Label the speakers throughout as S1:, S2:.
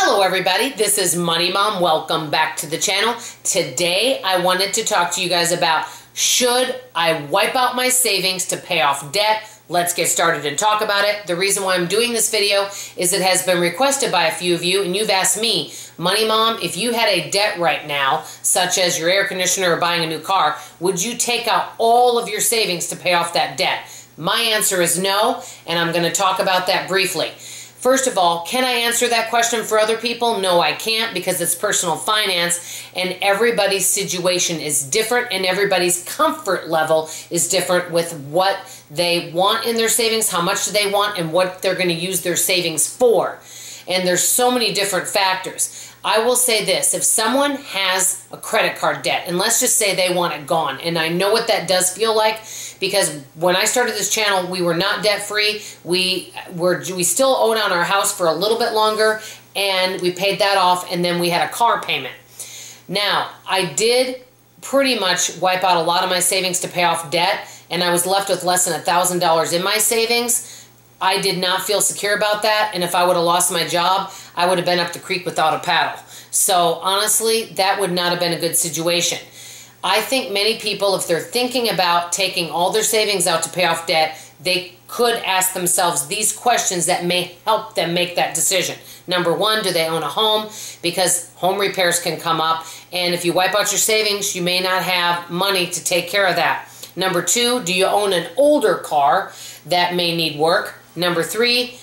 S1: Hello everybody, this is Money Mom. Welcome back to the channel. Today I wanted to talk to you guys about, should I wipe out my savings to pay off debt? Let's get started and talk about it. The reason why I'm doing this video is it has been requested by a few of you, and you've asked me, Money Mom, if you had a debt right now, such as your air conditioner or buying a new car, would you take out all of your savings to pay off that debt? My answer is no, and I'm going to talk about that briefly. First of all, can I answer that question for other people? No, I can't, because it's personal finance and everybody's situation is different and everybody's comfort level is different with what they want in their savings, how much do they want, and what they're going to use their savings for. And there's so many different factors. I will say this, if someone has a credit card debt, and let's just say they want it gone, and I know what that does feel like, because when I started this channel, we were not debt-free. We still owed on our house for a little bit longer, and we paid that off, and then we had a car payment. Now, I did pretty much wipe out a lot of my savings to pay off debt, and I was left with less than $1,000 in my savings. I did not feel secure about that, and if I would have lost my job, I would have been up the creek without a paddle. So honestly, that would not have been a good situation. I think many people, if they're thinking about taking all their savings out to pay off debt, they could ask themselves these questions that may help them make that decision. Number one, do they own a home? Because home repairs can come up, and if you wipe out your savings, you may not have money to take care of that. Number two, do you own an older car that may need work? Number three,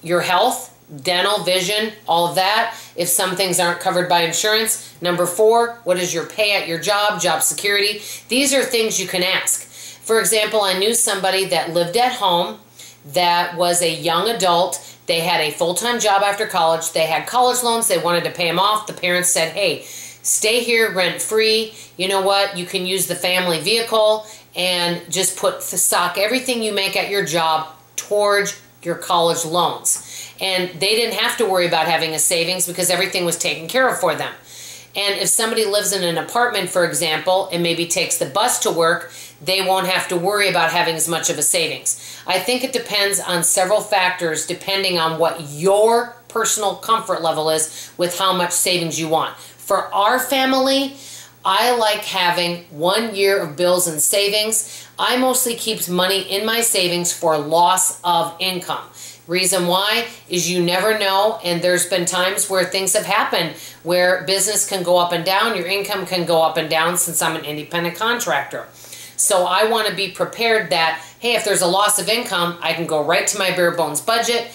S1: your health, dental, vision, all of that, if some things aren't covered by insurance. Number four, what is your pay at your job, job security? These are things you can ask. For example, I knew somebody that lived at home that was a young adult. They had a full-time job after college. They had college loans. They wanted to pay them off. The parents said, hey, stay here rent-free. You know what? You can use the family vehicle and just stock everything you make at your job towards your college loans. And they didn't have to worry about having a savings because everything was taken care of for them. And if somebody lives in an apartment, for example, and maybe takes the bus to work, they won't have to worry about having as much of a savings. I think it depends on several factors depending on what your personal comfort level is with how much savings you want. For our family, I like having 1 year of bills and savings. I mostly keep money in my savings for loss of income. Reason why is you never know, and there's been times where things have happened where business can go up and down, your income can go up and down since I'm an independent contractor. So I want to be prepared that, hey, if there's a loss of income, I can go right to my bare bones budget.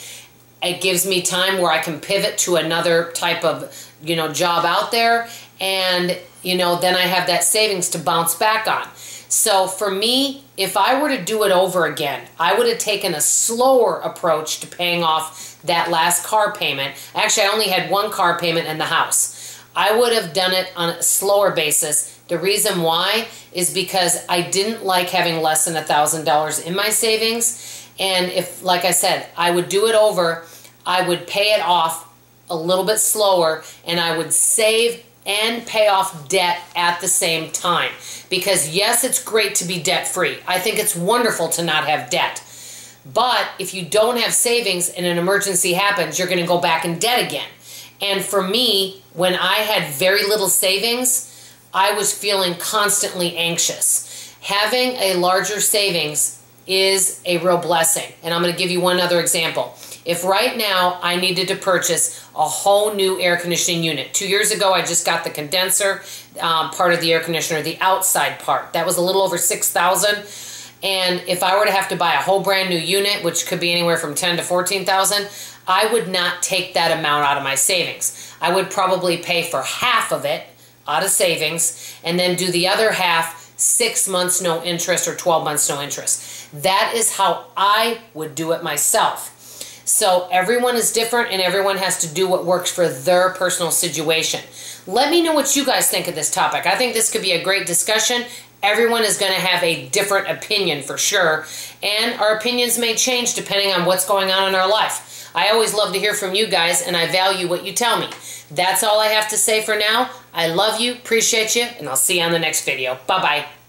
S1: It gives me time where I can pivot to another type of, job out there, and, then I have that savings to bounce back on. So for me, if I were to do it over again, I would have taken a slower approach to paying off that last car payment. Actually, I only had one car payment in the house. I would have done it on a slower basis. The reason why is because I didn't like having less than $1,000 in my savings. And if, like I said, I would do it over, I would pay it off a little bit slower, and I would save and pay off debt at the same time. Because yes, it's great to be debt-free. I think it's wonderful to not have debt. But if you don't have savings and an emergency happens, you're going to go back in debt again. And for me, when I had very little savings, I was feeling constantly anxious. Having a larger savings is a real blessing. And I'm going to give you one other example. If right now I needed to purchase a whole new air conditioning unit. 2 years ago, I just got the condenser part of the air conditioner, the outside part. That was a little over $6,000. And if I were to have to buy a whole brand new unit, which could be anywhere from $10,000 to $14,000, I would not take that amount out of my savings. I would probably pay for half of it out of savings and then do the other half 6 months no interest or 12 months no interest. That is how I would do it myself. So everyone is different and everyone has to do what works for their personal situation. Let me know what you guys think of this topic. I think this could be a great discussion. Everyone is going to have a different opinion for sure, and our opinions may change depending on what's going on in our life. I always love to hear from you guys, and I value what you tell me. That's all I have to say for now. I love you, appreciate you, and I'll see you on the next video. Bye-bye.